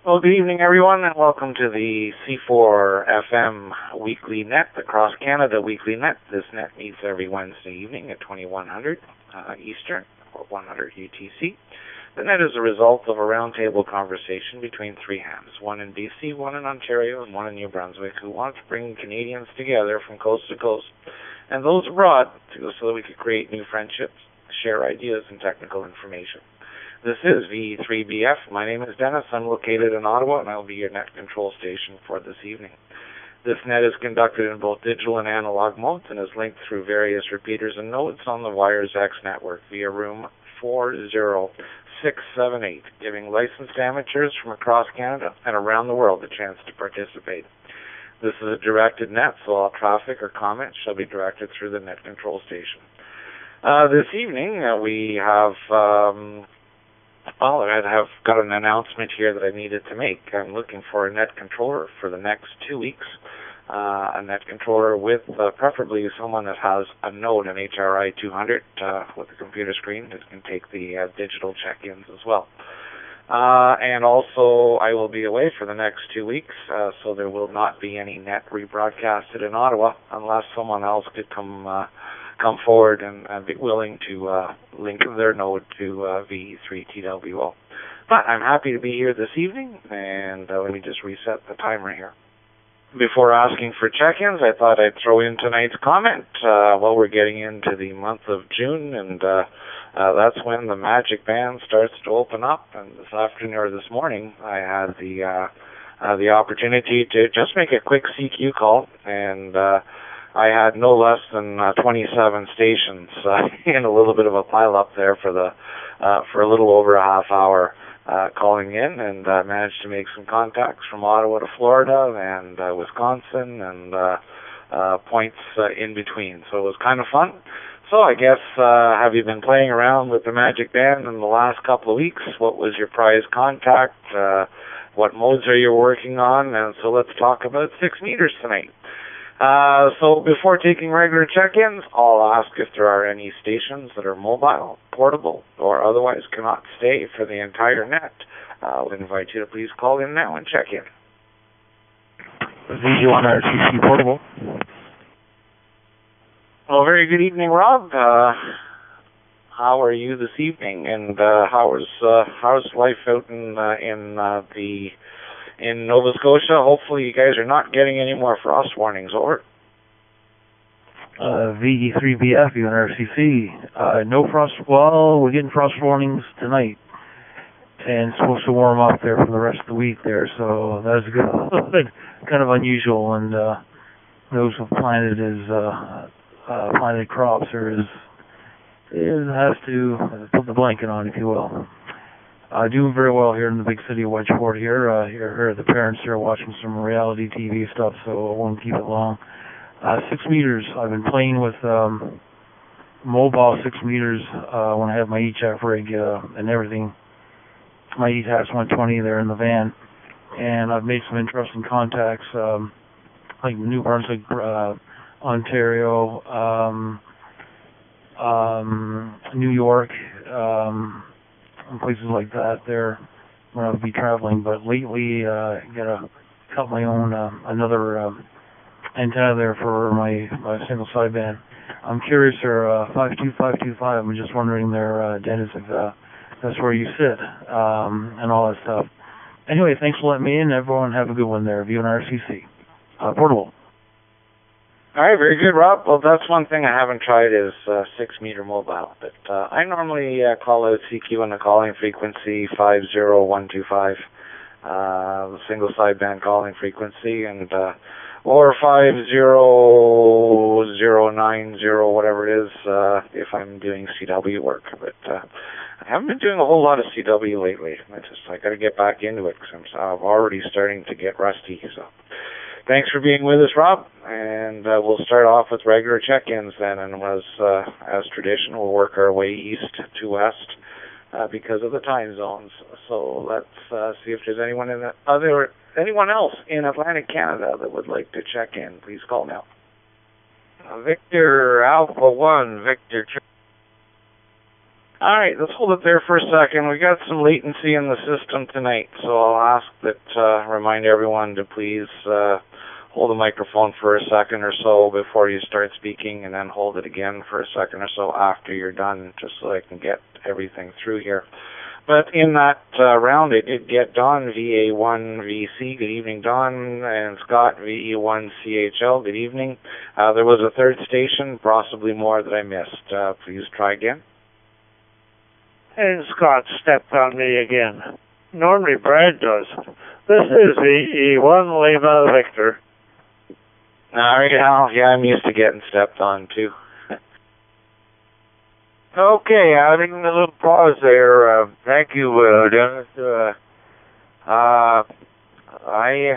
Well, good evening, everyone, and welcome to the C4FM Weekly Net, across Canada Weekly Net. This net meets every Wednesday evening at 2100 Eastern, or 100 UTC. The net is a result of a roundtable conversation between three hams, one in BC, one in Ontario, and one in New Brunswick, who want to bring Canadians together from coast to coast, and those abroad, so that we could create new friendships, share ideas, and technical information. This is V3BF. My name is Dennis. I'm located in Ottawa, and I'll be your net control station for this evening. This net is conducted in both digital and analog modes and is linked through various repeaters and nodes on the Wires X network via room 40678, giving licensed amateurs from across Canada and around the world a chance to participate. This is a directed net, so all traffic or comments shall be directed through the net control station. This evening, we have... I have got an announcement here that I needed to make. I'm looking for a net controller for the next 2 weeks. A net controller with preferably someone that has a node, an HRI 200 with a computer screen that can take the digital check-ins as well. And also, I will be away for the next 2 weeks, so there will not be any net rebroadcasted in Ottawa unless someone else could come forward and be willing to link their node to V3TWO. But I'm happy to be here this evening, and let me just reset the timer here. Before asking for check-ins, I thought I'd throw in tonight's comment. We're getting into the month of June, and that's when the Magic Band starts to open up. And this afternoon or this morning, I had the opportunity to just make a quick CQ call, and I had no less than 27 stations in a little bit of a pile-up there for a little over a half hour calling in, and managed to make some contacts from Ottawa to Florida and Wisconsin and points in between. So it was kind of fun. So I guess, have you been playing around with the Magic Band in the last couple of weeks? What was your prize contact? What modes are you working on? And so let's talk about 6 meters tonight. So before taking regular check-ins, I'll ask if there are any stations that are mobile, portable, or otherwise cannot stay for the entire net. I'll invite you to please call in now and check in. VG1RCC portable. Well, very good evening, Rob. How are you this evening? And how's life out in Nova Scotia? Hopefully you guys are not getting any more frost warnings. Over. VG3BF, UNRCC. No frost. Well, we're getting frost warnings tonight, and it's supposed to warm up there for the rest of the week there. So that's good. Kind of unusual, and those who've planted crops has to put the blanket on, if you will. Doing very well here in the big city of Wedgeport here. Here the parents are watching some reality TV stuff, so I won't keep it long. 6 meters. I've been playing with mobile 6 meters when I have my ECHAF rig and everything. My ETAS 120 there in the van, and I've made some interesting contacts, like New Brunswick, Ontario, New York. And places like that there when I'll be traveling. But lately, got my own another antenna there for my single sideband. I'm curious, there 52525. I'm just wondering there, Dennis, if that's where you sit and all that stuff. Anyway, thanks for letting me in. Everyone have a good one there. VNRCC portable. All right, very good, Rob. Well, that's one thing I haven't tried is 6 meter mobile. But I normally call out CQ on the calling frequency 50125, the single sideband calling frequency, and or 50090, whatever it is, if I'm doing CW work. But I haven't been doing a whole lot of CW lately. I got to get back into it because I'm already starting to get rusty. So. Thanks for being with us, Rob, and we'll start off with regular check-ins then, and as tradition, we'll work our way east to west because of the time zones. So let's see if there's anyone else in Atlantic Canada that would like to check in. Please call now. Victor Alpha 1, Victor. All right, let's hold it there for a second. We got some latency in the system tonight, so I'll ask that remind everyone to please hold the microphone for a second or so before you start speaking, and then hold it again for a second or so after you're done, just so I can get everything through here. But in that round, it did get Don, VA1VC, good evening, Don, and Scott, VE1CHL, good evening. There was a third station, possibly more that I missed. Please try again. And Scott stepped on me again. Normally Brad does. This is VE1 Lima Victor. All right, Al. Yeah, I'm used to getting stepped on, too. Okay, adding a little pause there. Thank you, Dennis. I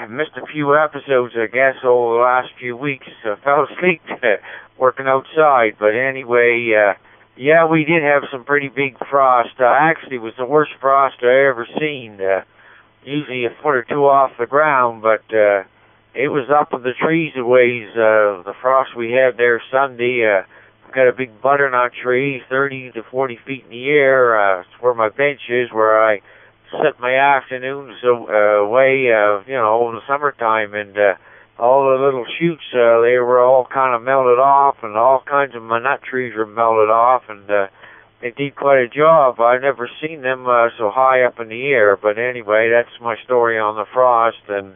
missed a few episodes, I guess, over the last few weeks. I fell asleep working outside. But anyway, yeah, we did have some pretty big frost. Actually, it was the worst frost I ever seen. Usually a foot or two off the ground, but it was up in the trees a ways. The frost we had there Sunday, got a big butternut tree, 30 to 40 feet in the air. It's where my bench is, where I set my afternoons away, you know, in the summertime. And all the little shoots, they were all kind of melted off, and all kinds of my nut trees were melted off, and they did quite a job. I've never seen them so high up in the air. But anyway, that's my story on the frost. And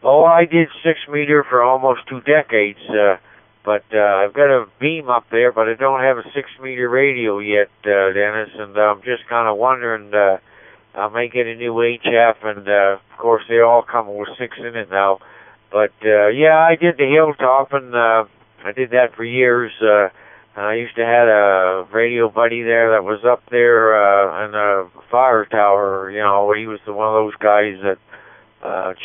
I did 6 meter for almost 2 decades. But I've got a beam up there, but I don't have a 6 meter radio yet, Dennis, and I'm just kind of wondering, I may get a new HF, and of course they all come with 6 in it now. But yeah, I did the hilltop, and I did that for years. I used to have a radio buddy there that was up there in a fire tower. You know, he was one of those guys that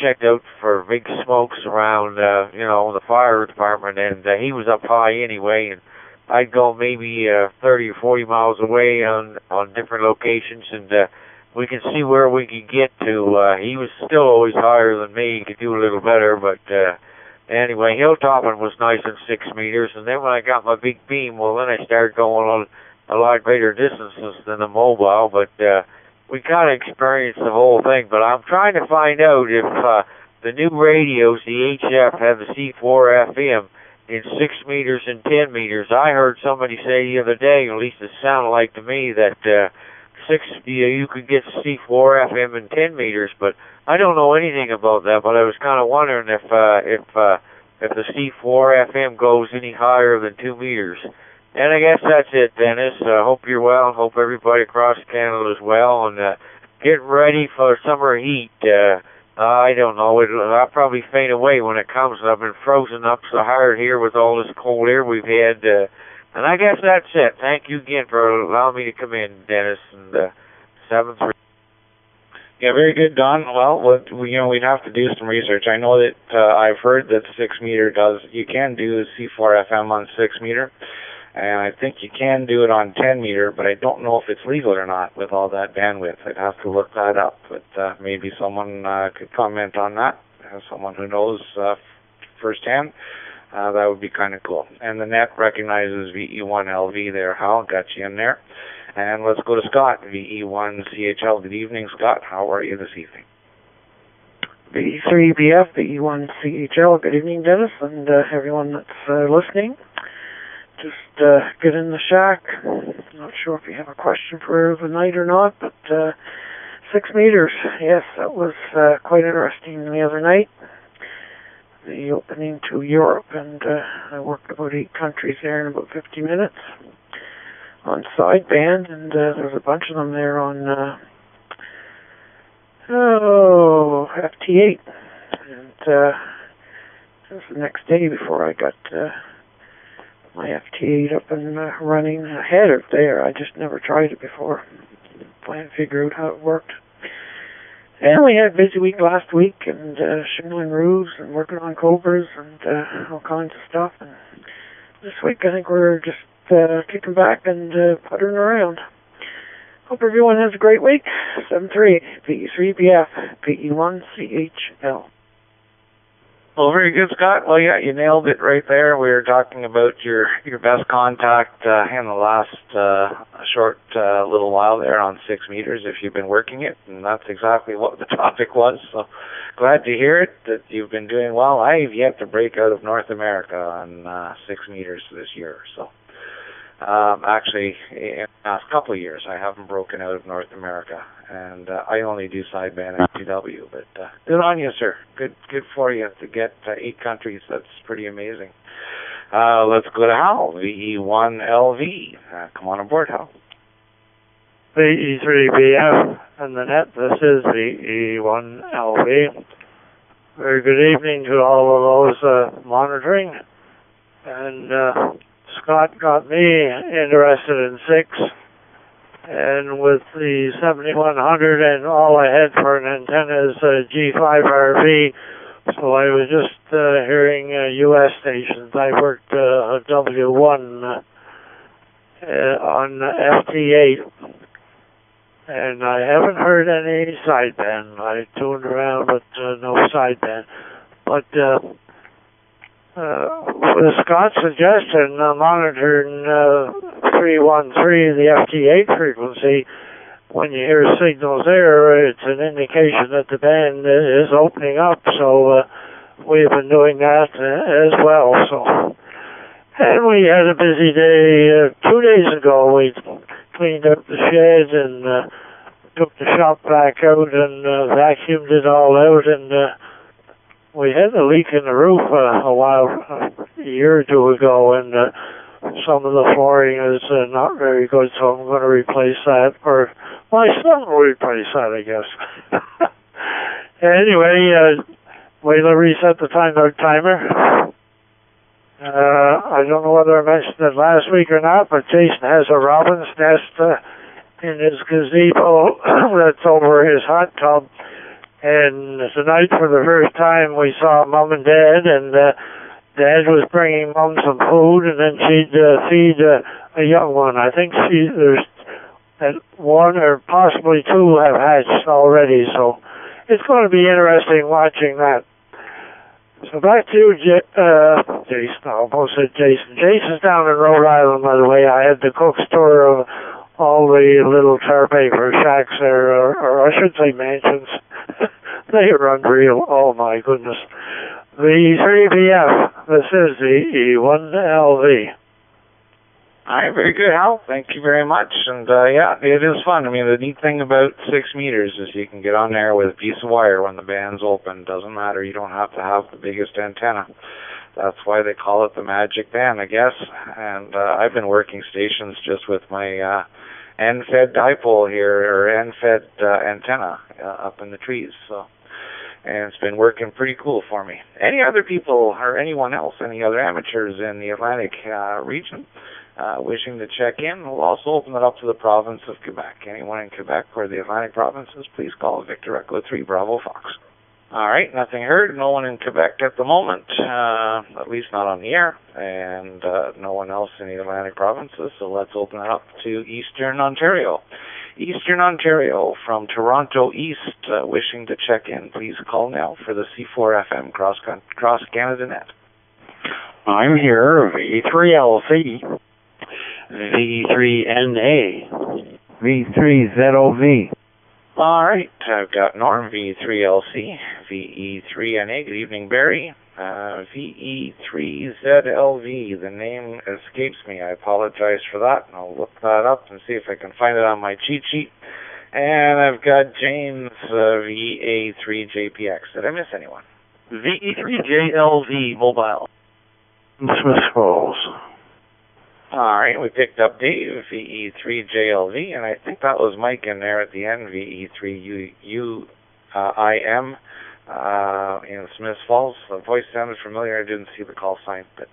checked out for big smokes around, you know, the fire department, and he was up high anyway, and I'd go maybe 30 or 40 miles away on different locations, and we can see where we could get to. He was still always higher than me. He could do a little better, but anyway, hilltopping was nice in 6 meters, and then when I got my big beam, well, then I started going on a lot greater distances than the mobile, but we kind of experienced the whole thing. But I'm trying to find out if the new radios, the HF, have the C4FM in 6 meters and 10 meters. I heard somebody say the other day, at least it sounded like to me, that you could get C4FM in 10 meters, but I don't know anything about that. But I was kind of wondering if the C4FM goes any higher than 2 meters. And I guess that's it, Dennis. Hope you're well, and hope everybody across Canada is well, and get ready for summer heat. I don't know. I'll probably faint away when it comes. I've been frozen up so hard here with all this cold air we've had. And I guess that's it. Thank you again for allowing me to come in, Dennis. And 7-3. Yeah, very good, Don. Well, we'd have to do some research. I know that I've heard that 6 meter you can do C4FM on 6 meter. And I think you can do it on 10 meter, but I don't know if it's legal or not with all that bandwidth. I'd have to look that up, but maybe someone could comment on that. Someone who knows firsthand, that would be kind of cool. And the net recognizes VE1LV there. Hal, got you in there. And let's go to Scott, VE1CHL. Good evening, Scott. How are you this evening? VE3BF, VE1CHL. Good evening, Dennis, and everyone that's listening. Just get in the shack. Not sure if you have a question for the night or not, but 6 meters. Yes, that was quite interesting the other night. The opening to Europe, and I worked about 8 countries there in about 50 minutes on sideband, and there's a bunch of them there on FT8. And it was the next day before I got my FT8 up and running ahead of there. I just never tried it before. Trying to figure out how it worked. And we had a busy week last week, and shingling roofs and working on cobras and all kinds of stuff. And this week I think we're just kicking back and puttering around. Hope everyone has a great week. 7-3, VE3BF, VE1CHL. Well, very good, Scott. Well, yeah, you nailed it right there. We were talking about your best contact in the last short little while there on 6 meters, if you've been working it, and that's exactly what the topic was. So glad to hear it, that you've been doing well. I've yet to break out of North America on 6 meters this year. So actually, in the last couple of years, I haven't broken out of North America, and I only do sideband and TW. But good on you, sir. Good for you to get 8 countries. That's pretty amazing. Let's go to Hal, VE1LV. Come on aboard, Hal. VE3BF and the net. This is VE1LV. Very good evening to all of those monitoring. And Scott got me interested in 6, and with the 7100 and all I had for an antenna is a G5RV, so I was just hearing U.S. stations. I worked W1 on FT8, and I haven't heard any sideband. I tuned around, but no sideband. But with Scott's suggestion, monitoring 313, the FT8 frequency, when you hear signals there, it's an indication that the band is opening up. So we've been doing that as well. So, and we had a busy day 2 days ago. We cleaned up the shed and took the shop back out and vacuumed it all out, and we had a leak in the roof a year or two ago, and some of the flooring is not very good, so I'm going to replace that, or my son will replace that, I guess. Anyway, wait till I reset the timer. I don't know whether I mentioned it last week or not, but Jason has a robin's nest in his gazebo that's over his hot tub. And tonight, for the first time, we saw Mom and Dad, and Dad was bringing Mom some food, and then she'd feed a young one. I think there's one or possibly 2 have hatched already, so it's going to be interesting watching that. So back to you, Jason. I almost said Jason. Jason's down in Rhode Island, by the way. I had the cook's tour of all the little tar paper shacks there, or I should say mansions. They are unreal. Oh, my goodness. The 3BF, this is the E1LV. All right, very good, Hal. Thank you very much. And, yeah, it is fun. I mean, the neat thing about 6 meters is you can get on there with a piece of wire when the band's open. Doesn't matter. You don't have to have the biggest antenna. That's why they call it the magic band, I guess. And I've been working stations just with my end-fed dipole here, or end-fed antenna up in the trees. So, and it's been working pretty cool for me. Any other people, or anyone else, any other amateurs in the Atlantic region wishing to check in, we'll also open it up to the province of Quebec. Anyone in Quebec or the Atlantic provinces, please call Victor Echo 3 Bravo Fox. All right, nothing heard. No one in Quebec at the moment, at least not on the air, and no one else in the Atlantic provinces, so let's open it up to Eastern Ontario. Eastern Ontario from Toronto East, wishing to check in. Please call now for the C4FM Cross Canada Net. I'm here, V3LC, V3NA, V3ZOV. All right, I've got Norm, V3LC, VE3NA. Good evening, Barry. VE3ZLV. The name escapes me. I apologize for that. I'll look that up and see if I can find it on my cheat sheet. And I've got James, VA3JPX. Did I miss anyone? VE3JLV mobile. Smith Falls. All right, we picked up Dave, VE3JLV, and I think that was Mike in there at the end, VE3UIM, in Smith Falls. The voice sounded familiar. I didn't see the call sign, but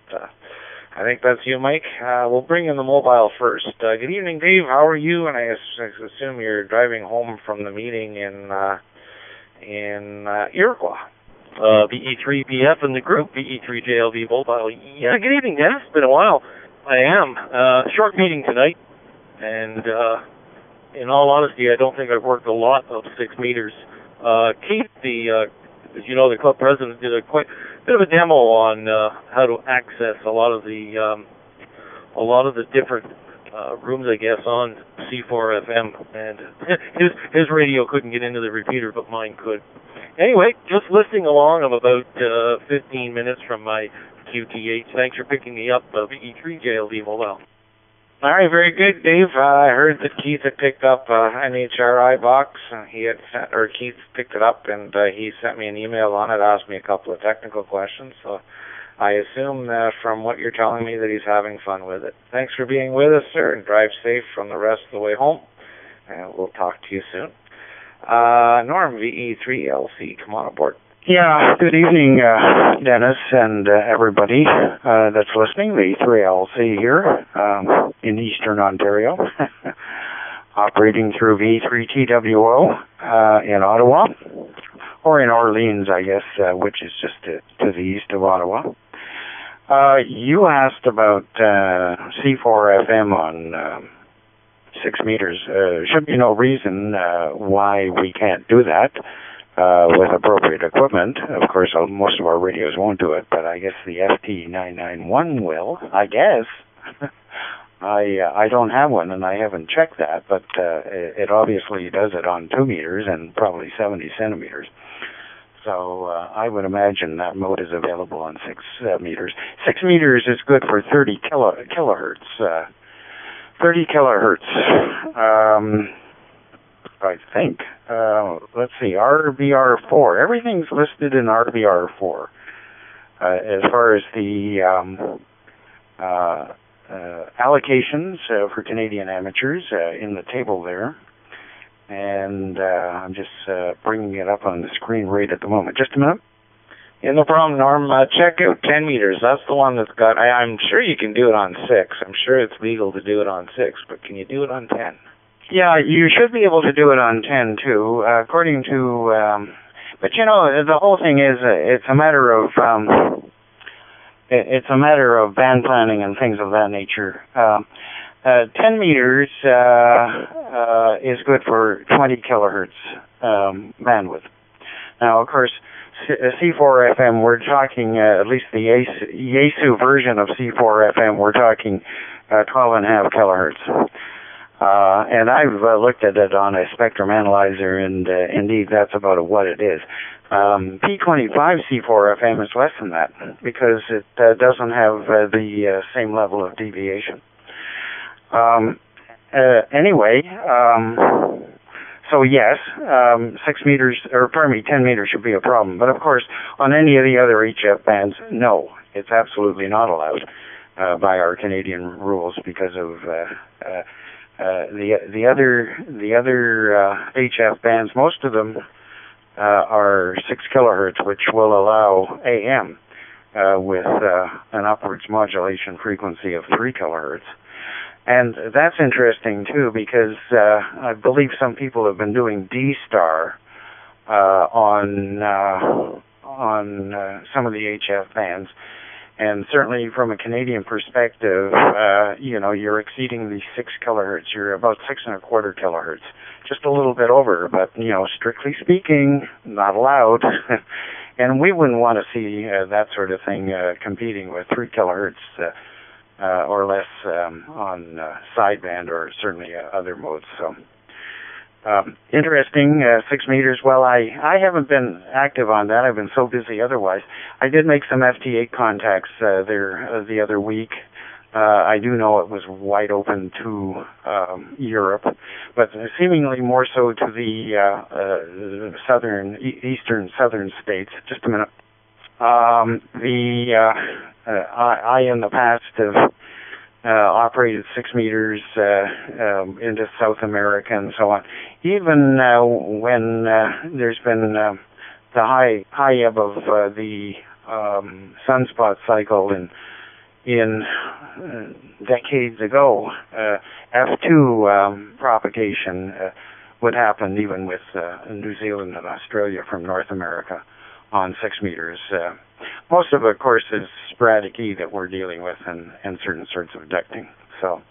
I think that's you, Mike. We'll bring in the mobile first. Good evening, Dave. How are you? And I assume you're driving home from the meeting in Iroquois. VE3BF in the group, VE3JLV mobile. Yeah, good evening, Dennis. It's been a while. I am. Short meeting tonight, and in all honesty, I don't think I've worked a lot of 6 meters. Keith, as you know, the club president, did a bit of a demo on how to access a lot of the different rooms, I guess, on C4FM, and his radio couldn't get into the repeater, but mine could. Anyway, just listening along. I'm about 15 minutes from my QTH. Thanks for picking me up, VE3 JLD Mobile. All right, very good, Dave. I heard that Keith had picked up an HRI box. Keith picked it up, and he sent me an email on it, asked me a couple of technical questions. So I assume from what you're telling me that he's having fun with it. Thanks for being with us, sir, and drive safe from the rest of the way home. And we'll talk to you soon. Norm, VE3LC, come on aboard. Yeah, good evening, Dennis and everybody that's listening. V3LC here in Eastern Ontario, operating through V3TWO in Ottawa, or in Orleans, I guess, which is just to the east of Ottawa. You asked about C4FM on 6 meters. Should be no reason why we can't do that. With appropriate equipment. Of course, most of our radios won't do it, but I guess the FT991 will. I guess. I don't have one, and I haven't checked that, but it obviously does it on 2 meters and probably 70 centimeters. So I would imagine that mode is available on 6 meters. 6 meters is good for 30 kilohertz. 30 kilohertz. I think. Let's see, RVR4. Everything's listed in RVR4. As far as the allocations for Canadian amateurs in the table there. And I'm just bringing it up on the screen right at the moment. Just a minute. Yeah, no problem, Norm. Check out 10 meters. That's the one that's got... I'm sure you can do it on 6. I'm sure it's legal to do it on 6, but can you do it on 10? Yeah, you should be able to do it on 10 too, according to. But you know, the whole thing is it's a matter of band planning and things of that nature. 10 meters is good for 20 kilohertz bandwidth. Now, of course, C4FM, we're talking at least the Yaesu version of C4FM. We're talking 12.5 kilohertz. And I've looked at it on a spectrum analyzer, and indeed that's about what it is. P25 C4FM is less than that because it doesn't have the same level of deviation. Anyway, so yes, 6 meters, or pardon me, 10 meters should be a problem. But of course, on any of the other HF bands, no, it's absolutely not allowed by our Canadian rules because of the other HF bands. Most of them are 6 kilohertz, which will allow AM with an upwards modulation frequency of 3 kilohertz. And that's interesting too, because I believe some people have been doing D-Star on some of the HF bands. And certainly from a Canadian perspective, you know, you're exceeding the 6 kilohertz. You're about 6.25 kilohertz. Just a little bit over, but, you know, strictly speaking, not allowed. And we wouldn't want to see that sort of thing competing with 3 kilohertz or less on sideband or certainly other modes. So interesting, 6 meters. Well, I haven't been active on that. I've been so busy otherwise. I did make some FT8 contacts there the other week. I do know it was wide open to Europe, but seemingly more so to the eastern southern states. Just a minute. I in the past have operated 6 meters into South America and so on. Even when there's been the high ebb of the sunspot cycle in decades ago, F2 propagation would happen even with New Zealand and Australia from North America on 6 meters. Most of it, of course, is sporadic E that we're dealing with and certain sorts of ducting. So,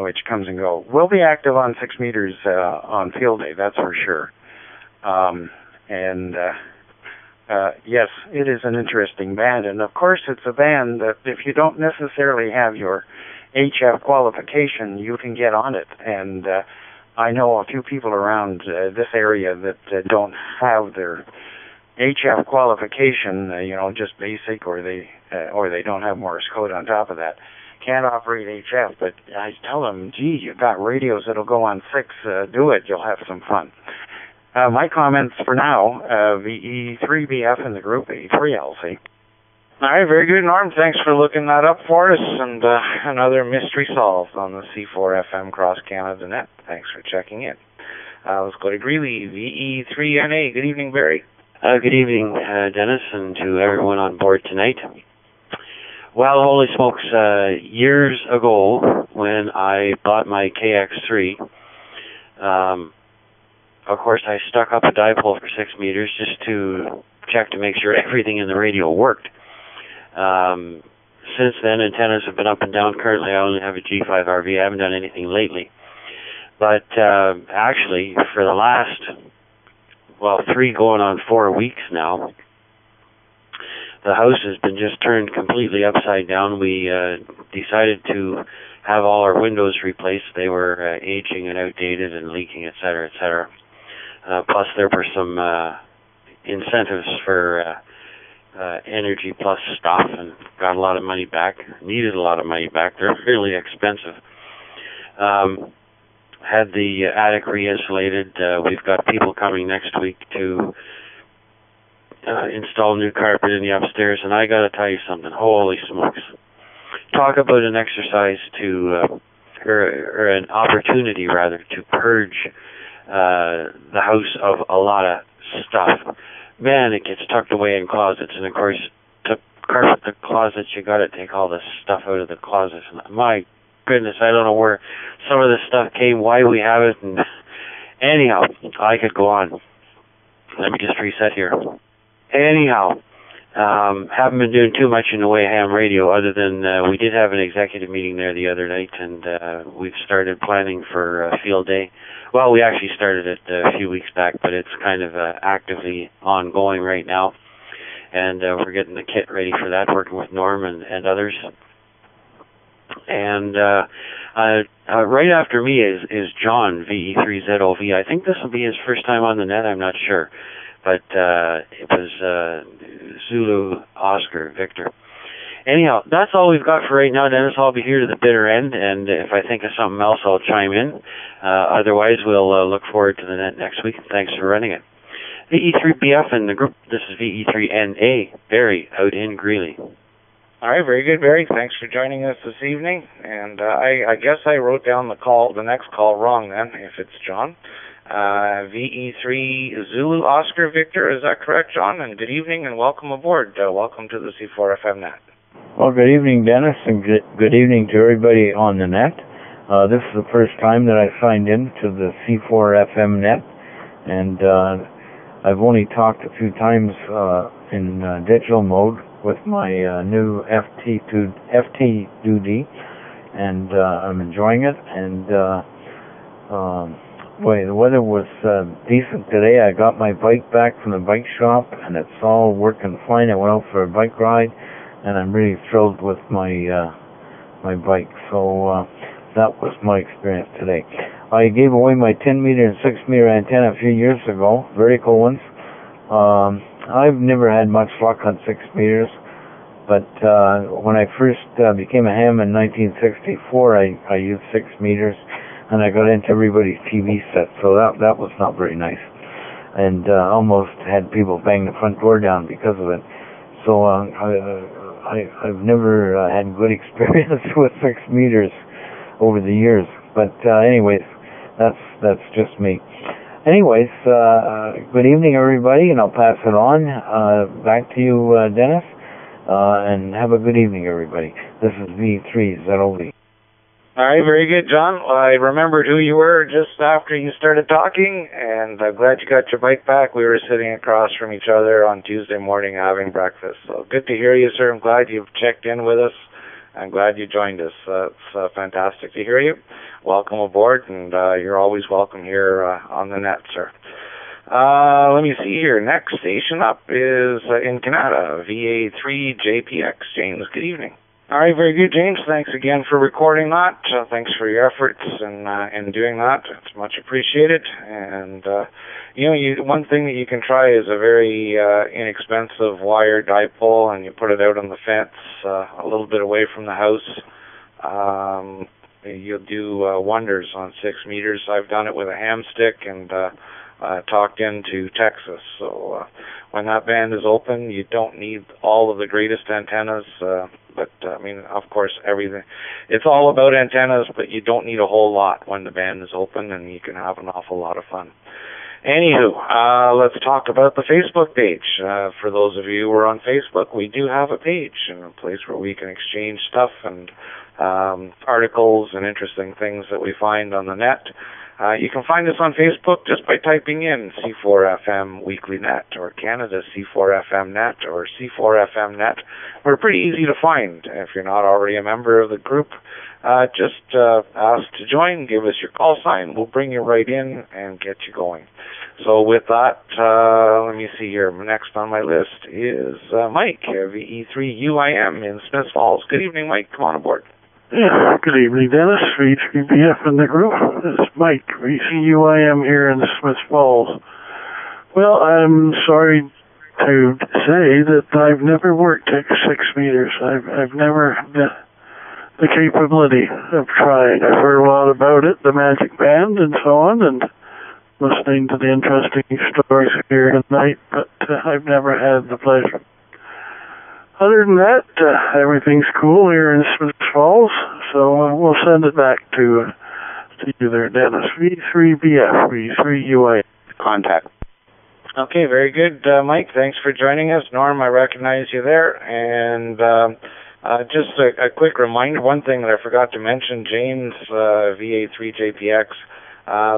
which comes and go. We'll be active on 6 meters on field day, that's for sure. And yes, it is an interesting band, and of course it's a band that if you don't necessarily have your HF qualification, you can get on it. And I know a few people around this area that don't have their HF qualification, just basic, or they don't have Morse code on top of that. Can't operate HF, but I tell them, gee, you've got radios that'll go on 6, do it, you'll have some fun. My comments for now, VE3BF in the group, E3LC. All right, very good, Norm. Thanks for looking that up for us, and another mystery solved on the C4FM Cross Canada Net. Thanks for checking in. Let's go to Greeley, VE3NA. Good evening, Barry. Good evening, Dennis, and to everyone on board tonight. Well, holy smokes, years ago when I bought my KX3, of course I stuck up a dipole for 6 meters just to check to make sure everything in the radio worked. Since then, antennas have been up and down. Currently, I only have a G5RV. I haven't done anything lately. But actually, for the last, 3 going on 4 weeks now, the house has been just turned completely upside down. We decided to have all our windows replaced. They were aging and outdated and leaking, et cetera, et cetera. Plus, there were some incentives for Energy Plus stuff, and got a lot of money back. Needed a lot of money back. They're really expensive. Had the attic re-insulated. We've got people coming next week to install new carpet in the upstairs, and I got to tell you something. Holy smokes! Talk about an exercise or an opportunity rather, to purge the house of a lot of stuff. Man, it gets tucked away in closets, and of course, to carpet the closets, you got to take all this stuff out of the closets. And my goodness, I don't know where some of this stuff came, why we have it, and anyhow, I could go on. Let me just reset here. Anyhow, haven't been doing too much in the way of ham radio, other than we did have an executive meeting there the other night, and we've started planning for field day. Well, we actually started it a few weeks back, but it's kind of actively ongoing right now, and we're getting the kit ready for that, working with Norm and others. And right after me is John, VE3ZOV. I think this will be his first time on the net, I'm not sure. But it was Zulu, Oscar, Victor. Anyhow, that's all we've got for right now, Dennis. I'll be here to the bitter end, and if I think of something else, I'll chime in. Otherwise, we'll look forward to the net next week. Thanks for running it. VE3BF in the group. This is VE3NA, Barry, out in Greeley. All right, very good, Barry. Thanks for joining us this evening. And I guess I wrote down the next call wrong then, if it's John. VE3 Zulu Oscar Victor, is that correct, John? And good evening and welcome aboard. Welcome to the C4FM net. Well, good evening, Dennis, and good evening to everybody on the net. This is the first time that I signed in to the C4FM net, and I've only talked a few times in digital mode with my new FT2D, and I'm enjoying it. And boy, the weather was decent today. I got my bike back from the bike shop, and it's all working fine. I went out for a bike ride, and I'm really thrilled with my my bike. So that was my experience today. I gave away my 10-meter and 6-meter antenna a few years ago, vertical ones. I've never had much luck on 6 meters, but when I first became a ham in 1964, I used 6 meters, and I got into everybody's TV set, so that was not very nice, and almost had people bang the front door down because of it. So I've never had good experience with 6 meters over the years, but anyways, that's just me. Anyways, good evening, everybody, and I'll pass it on back to you, Dennis, and have a good evening, everybody. This is V3ZOV. All right, very good, John. I remembered who you were just after you started talking, and I'm glad you got your bike back. We were sitting across from each other on Tuesday morning having breakfast. So good to hear you, sir. I'm glad you've checked in with us. I'm glad you joined us. It's fantastic to hear you. Welcome aboard, and you're always welcome here on the net, sir. Let me see here. Next station up is in Canada, VA3JPX. James, good evening. All right, very good, James. Thanks again for recording that. Thanks for your efforts in doing that. It's much appreciated. And one thing that you can try is a very inexpensive wire dipole, and you put it out on the fence, a little bit away from the house. You'll do wonders on 6 meters. I've done it with a ham stick and talked into Texas. So when that band is open, you don't need all of the greatest antennas. But I mean, of course, everything. It's all about antennas, but you don't need a whole lot when the band is open, and you can have an awful lot of fun. Anywho, let's talk about the Facebook page. For those of you who are on Facebook, we do have a page and a place where we can exchange stuff and articles and interesting things that we find on the net. You can find us on Facebook just by typing in C4FM Weekly Net or Canada C4FM Net or C4FM Net. We're pretty easy to find. If you're not already a member of the group, just ask to join, give us your call sign, we'll bring you right in and get you going. So with that, let me see here. Next on my list is Mike, VE3UIM in Smiths Falls. Good evening, Mike. Come on aboard. Yeah, good evening, Dennis. V3BF in the group. This is Mike, VCUIM here in Smiths Falls. Well, I'm sorry to say that I've never worked at 6 meters. I've never had the capability of trying. I've heard a lot about it, the Magic Band and so on, and listening to the interesting stories here tonight, but I've never had the pleasure. Other than that, everything's cool here in Smiths Falls, so we'll send it back to you there, Dennis. V3BF, V3UI. Contact. Okay, very good, Mike. Thanks for joining us. Norm, I recognize you there. And just a quick reminder, one thing that I forgot to mention, James, VA3JPX,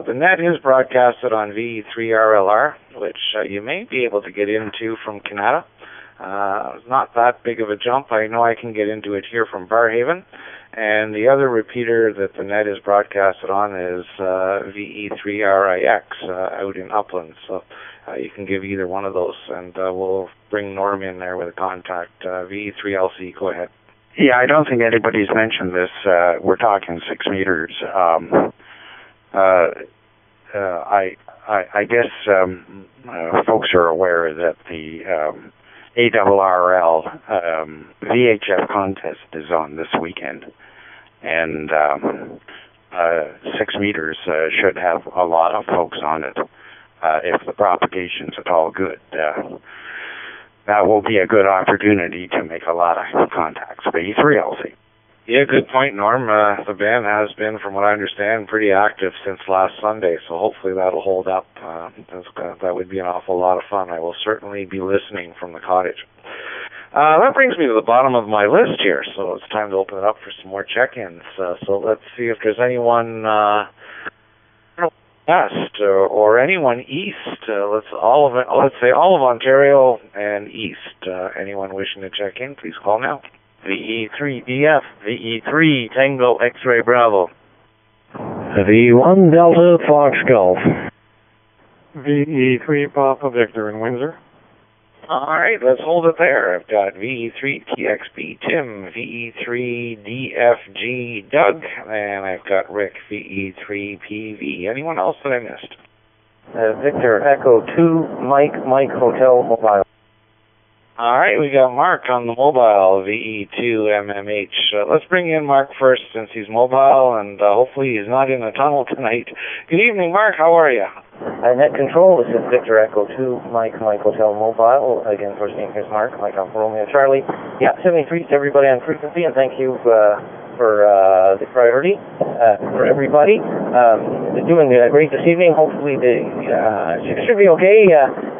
the net is broadcasted on VE3RLR, which you may be able to get into from Canada. It's not that big of a jump. I know I can get into it here from Barhaven. And the other repeater that the net is broadcasted on is VE3RIX out in Upland. So you can give either one of those, and we'll bring Norm in there with a contact. VE3LC, go ahead. Yeah, I don't think anybody's mentioned this. We're talking 6 meters. I guess folks are aware that the ARRL VHF contest is on this weekend, and 6 meters should have a lot of folks on it if the propagation's at all good. That will be a good opportunity to make a lot of contacts. VE3LC. Yeah, good point, Norm. The band has been, from what I understand, pretty active since last Sunday, so hopefully that'll hold up. That would be an awful lot of fun. I will certainly be listening from the cottage. That brings me to the bottom of my list here, so it's time to open it up for some more check-ins. So let's see if there's anyone west or anyone east. Let's say all of Ontario and east. Anyone wishing to check in, please call now. VE3BF, VE3 Tango X-Ray Bravo. V1 Delta Fox Golf. VE3 Papa Victor in Windsor. All right, let's hold it there. I've got VE3 TXB Tim, VE3 DFG Doug, and I've got Rick, VE3 PV. Anyone else that I missed? Victor Echo 2 Mike Hotel Mobile. All right, we got Mark on the mobile, VE2MMH. Let's bring in Mark first since he's mobile, and hopefully he's not in a tunnel tonight. Good evening, Mark. How are you? Net Control, this is Victor Echo 2 Mike Hotel Mobile. Again, first name is Mark, Mike Alpha Romeo Charlie. Yeah, 73 to everybody on frequency, and thank you for the priority for everybody. They're doing great this evening. Hopefully they should be okay.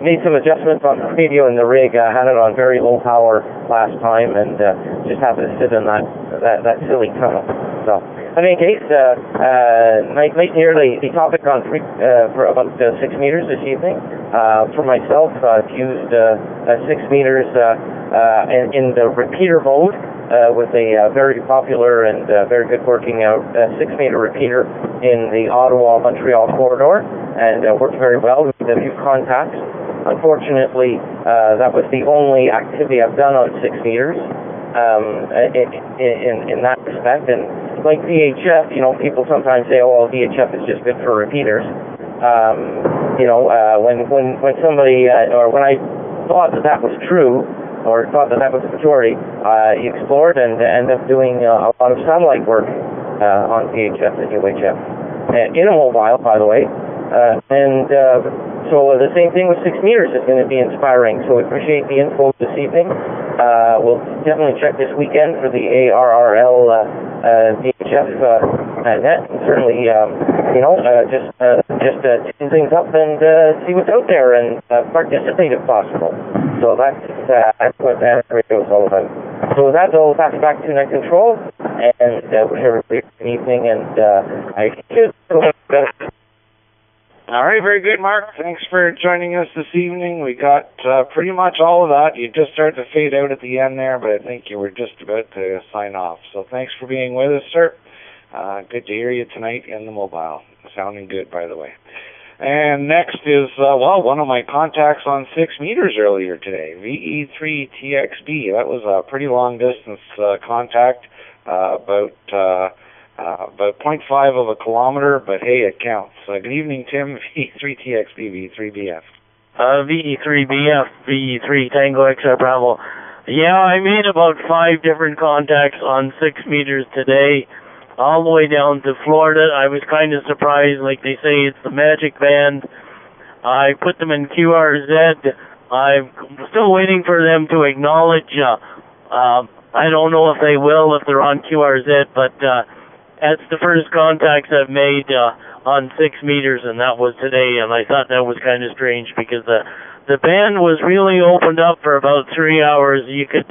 Made some adjustments on the radio and the rig. Had it on very low power last time, and just happened to sit in that silly tunnel. So, in any case, nice to hear the topic on for about 6 meters this evening. For myself, I've used 6 meters in the repeater mode. With a very popular and very good working out 6 meter repeater in the Ottawa-Montreal corridor, and worked very well. We a few contacts. Unfortunately, that was the only activity I've done on 6 meters in that respect. And like VHF, people sometimes say, oh, well, VHF is just good for repeaters. When somebody, or when I thought that was true, or thought that was the majority, explored and ended up doing a lot of satellite work on VHF and UHF. In a mobile, by the way. So the same thing with 6 meters is going to be inspiring. So we appreciate the info this evening. We'll definitely check this weekend for the ARRL VHF net. And certainly, just tune things up and see what's out there and participate if possible. So that's what that radio is all about. So with that, I'll pass it back to Net Control and wish everybody an evening. And I should. All right, very good, Mark. Thanks for joining us this evening. We got pretty much all of that. You just started to fade out at the end there, but I think you were just about to sign off. So thanks for being with us, sir. Good to hear you tonight in the mobile. Sounding good, by the way. And next is, one of my contacts on 6 meters earlier today, VE3TXB. That was a pretty long-distance contact, about 0.5 of a kilometer, but hey, it counts. Good evening, Tim, VE3TXB, VE3BF. VE3BF, VE3 Tango XR Bravo. Yeah, I made about 5 different contacts on 6 meters today, all the way down to Florida. I was kind of surprised, like they say, it's the magic band. I put them in QRZ. I'm still waiting for them to acknowledge. I don't know if they will, if they're on QRZ, but that's the first contacts I've made on 6 meters, and that was today, and I thought that was kind of strange because the band was really opened up for about 3 hours. You could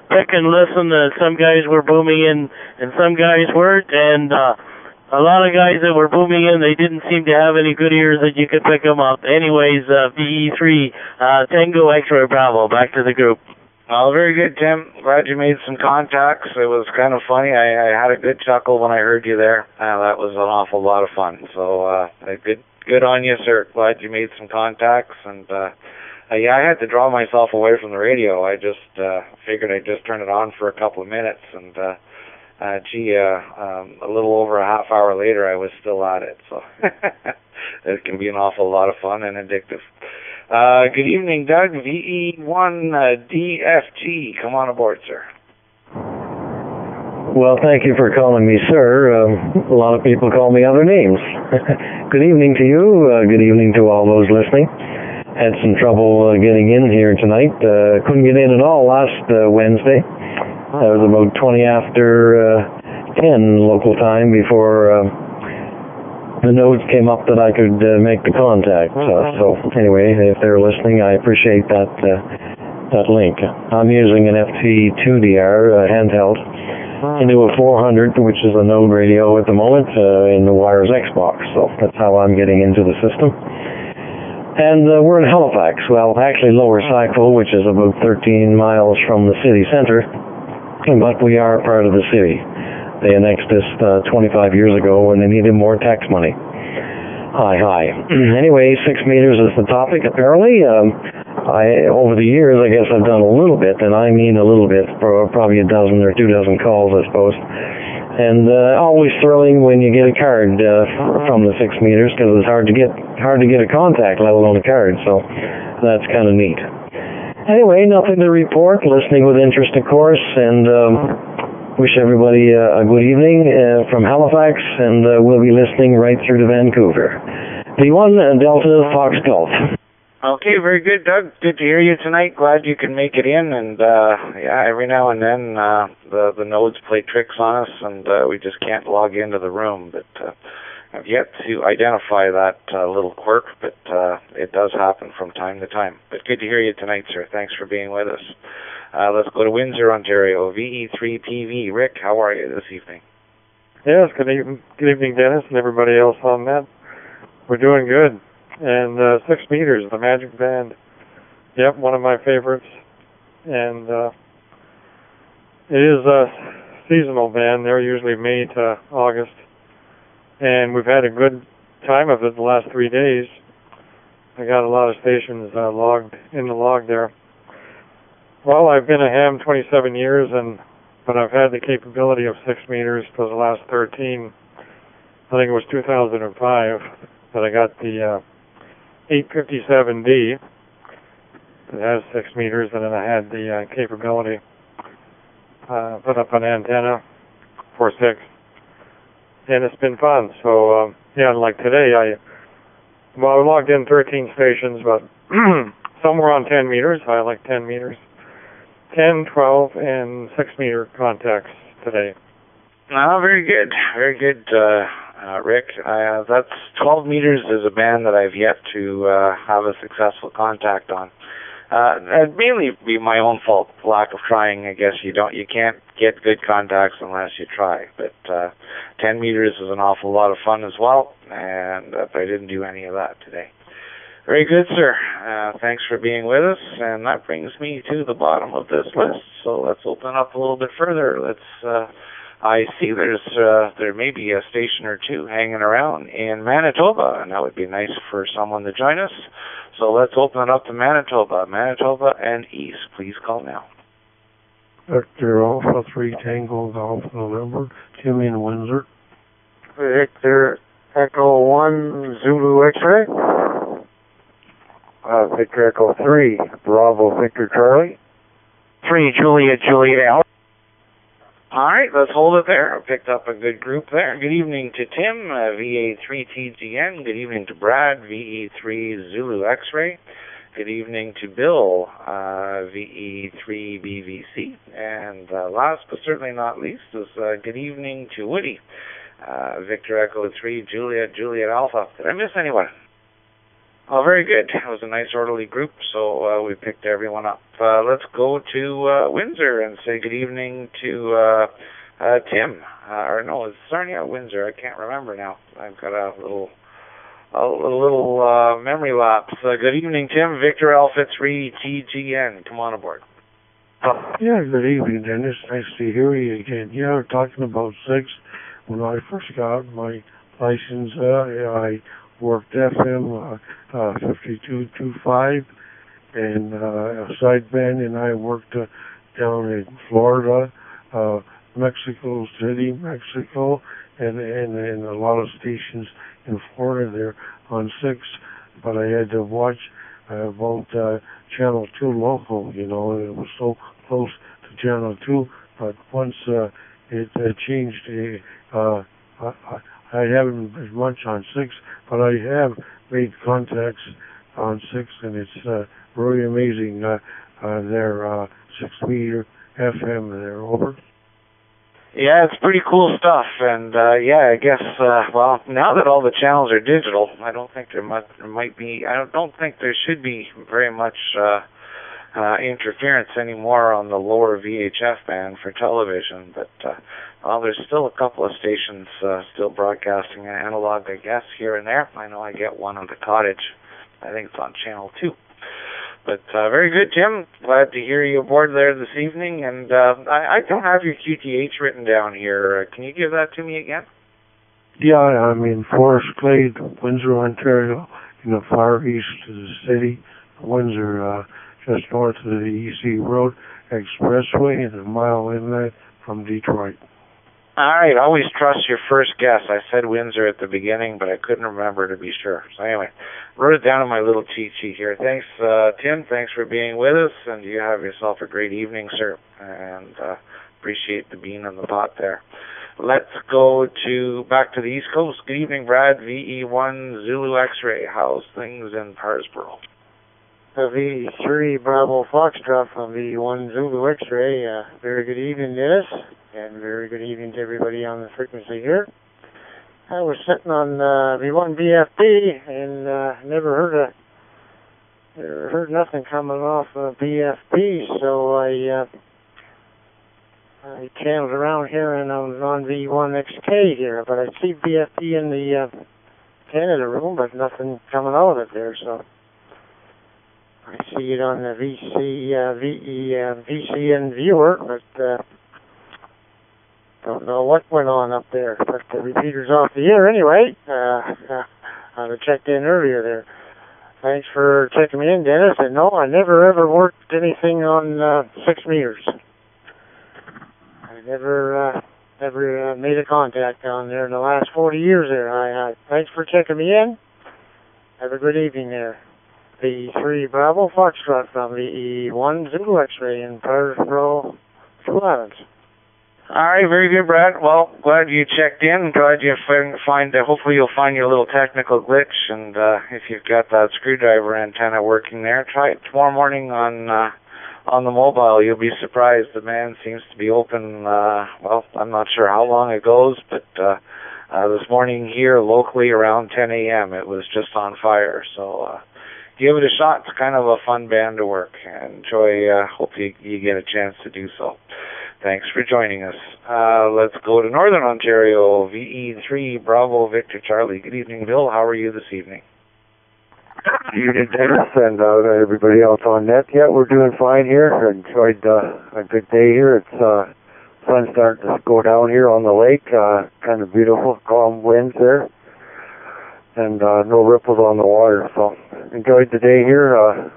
pick and listen. Some guys were booming in, and some guys weren't, and a lot of guys that were booming in, they didn't seem to have any good ears that you could pick them up. Anyways, VE3 Tango X-Ray Bravo, back to the group. Well, very good, Tim. Glad you made some contacts. It was kind of funny. I had a good chuckle when I heard you there. That was an awful lot of fun. So, good on you, sir. Glad you made some contacts. And, yeah, I had to draw myself away from the radio. I just figured I'd just turn it on for a couple of minutes. And, a little over a half hour later, I was still at it. So, it can be an awful lot of fun and addictive. Good evening, Doug. VE1DFG. Come on aboard, sir. Well, thank you for calling me sir. A lot of people call me other names. Good evening to you. Good evening to all those listening. Had some trouble getting in here tonight. Couldn't get in at all last Wednesday. It was about 20 after 10 local time before the notes came up that I could make the contact. So anyway, if they're listening, I appreciate that link. I'm using an FT2DR handheld into a 400, which is a node radio at the moment in the Wires Xbox. So that's how I'm getting into the system. And we're in Halifax. Well, actually Lower Sackville, which is about 13 miles from the city center, but we are part of the city. They annexed this 25 years ago when they needed more tax money. Hi. Anyway, 6 meters is the topic, apparently. Over the years, I guess I've done a little bit, and I mean a little bit, for probably a dozen or 2 dozen calls, I suppose. And always thrilling when you get a card from the 6 meters, because it's hard to get a contact, let alone a card, so that's kind of neat. Anyway, nothing to report, listening with interest, of course, and wish everybody a good evening from Halifax, and we'll be listening right through to Vancouver. V1 Delta Fox Golf. Okay, very good, Doug. Good to hear you tonight. Glad you can make it in. And yeah, every now and then the nodes play tricks on us, and we just can't log into the room. But I've yet to identify that little quirk, but it does happen from time to time. But good to hear you tonight, sir. Thanks for being with us. Let's go to Windsor, Ontario. VE3PV. Rick, how are you this evening? Yes, good evening, Dennis, and everybody else on that. We're doing good. And 6 meters, the Magic Band. Yep, one of my favorites. And it is a seasonal band. They're usually May to August. And we've had a good time of it the last 3 days. I got a lot of stations logged in the log there. Well, I've been a ham 27 years, but I've had the capability of 6 meters for the last 13. I think it was 2005 that I got the 857D. It has 6 meters, and then I had the capability put up an antenna for 6, and it's been fun. So yeah, like today, I logged in 13 stations, but some were on 10 meters. I like 10 meters, 10, 12, and 6 meter contacts today. Very good, Rick. That's 12 meters is a band that I've yet to have a successful contact on. It'd mainly be my own fault, lack of trying. I guess you can't get good contacts unless you try. But 10 meters is an awful lot of fun as well, and I didn't do any of that today. Very good, sir. Thanks for being with us, and that brings me to the bottom of this list. So let's open up a little bit further. I see there may be a station or two hanging around in Manitoba, and that would be nice for someone to join us. So let's open it up to Manitoba. Manitoba and East, please call now. Victor Alpha 3 Tango Golf November, Tim in Windsor. Victor Echo 1 Zulu X-ray. Victor Echo 3 Bravo Victor Charlie. 3 Juliet Alpha. All right, let's hold it there. I picked up a good group there. Good evening to Tim, VA3TGN. Good evening to Brad, VE3 Zulu X-ray. Good evening to Bill, VE3BVC. And last but certainly not least is good evening to Woody, Victor Echo 3 Juliet Alpha. Did I miss anyone? Oh, very good. It was a nice orderly group, so we picked everyone up. Let's go to Windsor and say good evening to Tim. Or no, it's Sarnia, Windsor. I can't remember now. I've got a little memory lapse. Good evening, Tim. Victor Alpha 3 TGN. Come on aboard. Yeah, good evening, Dennis. Nice to hear you again. Yeah, we're talking about 6. When I first got my license, I worked FM 5225 and sideband, and I worked down in Florida, Mexico City, Mexico, and a lot of stations in Florida there on 6. But I had to watch about Channel 2 local, it was so close to Channel 2. But once it changed, I haven't as much on 6, but I have made contacts on 6, and it's really amazing. They're 6 meter FM, they're over. Yeah, it's pretty cool stuff, and I guess now that all the channels are digital, I don't think there should be very much interference anymore on the lower VHF band for television, but there's still a couple of stations still broadcasting analog, I guess, here and there. I know I get one on the cottage. I think it's on Channel 2. But very good, Tim. Glad to hear you aboard there this evening. And I don't have your QTH written down here. Can you give that to me again? Yeah, I'm in Forest Glade, Windsor, Ontario, in the far east of the city. Windsor, just north of the EC Road Expressway and a mile inland from Detroit. All right, always trust your first guess. I said Windsor at the beginning, but I couldn't remember to be sure. So anyway, wrote it down on my little cheat sheet here. Thanks, Tim. Thanks for being with us, and you have yourself a great evening, sir. And appreciate the bean in the pot there. Let's go back to the East Coast. Good evening, Brad. VE1 Zulu X-ray. How's things in Parsboro? VE3 Bravo Foxtrot from VE1 Zulu X-ray. Very good evening, Dennis, and very good evening to everybody on the frequency here. I was sitting on V1 BFB and never heard nothing coming off of BFB, so I channeled around here and I was on V1 XK here, but I see BFB in the Canada room, but nothing coming out of it there, so I see it on the VCN viewer, but don't know what went on up there. But the repeater's off the air anyway. I checked in earlier there. Thanks for checking me in, Dennis. And no, I never ever worked anything on 6 meters. I never made a contact down there in the last 40 years there. Thanks for checking me in. Have a good evening there. The 3 Bravo Foxtrot from the E1 Zulu X-ray in Peterborough, Islands. All right, very good, Brad. Well, glad you checked in. Glad you hopefully you'll find your little technical glitch, and if you've got that screwdriver antenna working there, try it tomorrow morning on the mobile. You'll be surprised. The man seems to be open, well, I'm not sure how long it goes, but this morning here locally around 10 a.m. it was just on fire. So give it a shot. It's kind of a fun band to work. Enjoy. Hope you get a chance to do so. Thanks for joining us. Let's go to Northern Ontario, VE3 Bravo Victor Charlie. Good evening, Bill. How are you this evening? Good evening, Dennis, and everybody else on net. Yeah, we're doing fine here. Enjoyed a good day here. It's sun starting to go down here on the lake. Kind of beautiful, calm winds there, and no ripples on the water. So enjoyed the day here.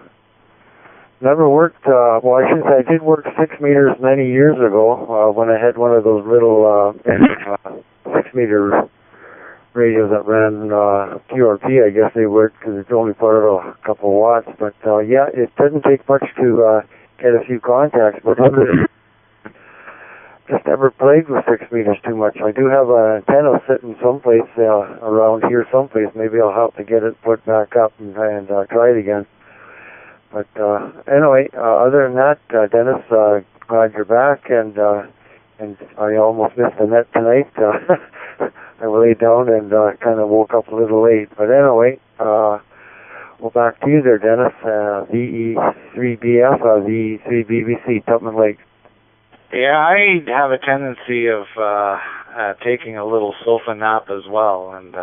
Never worked, well, I did work 6 meters many years ago when I had one of those little 6 meter radios that ran QRP. I guess they worked because it's only part of a couple of watts. But yeah, it doesn't take much to get a few contacts. But just never played with 6 meters too much. I do have an antenna sitting someplace around here someplace. Maybe I'll have to get it put back up and try it again. But anyway, other than that, Dennis, glad you're back, and I almost missed the net tonight. I laid down and kind of woke up a little late. But anyway, well, back to you there, Dennis. VE3BF, VE3BBC, Tupman Lake. Yeah, I have a tendency of taking a little sofa nap as well, and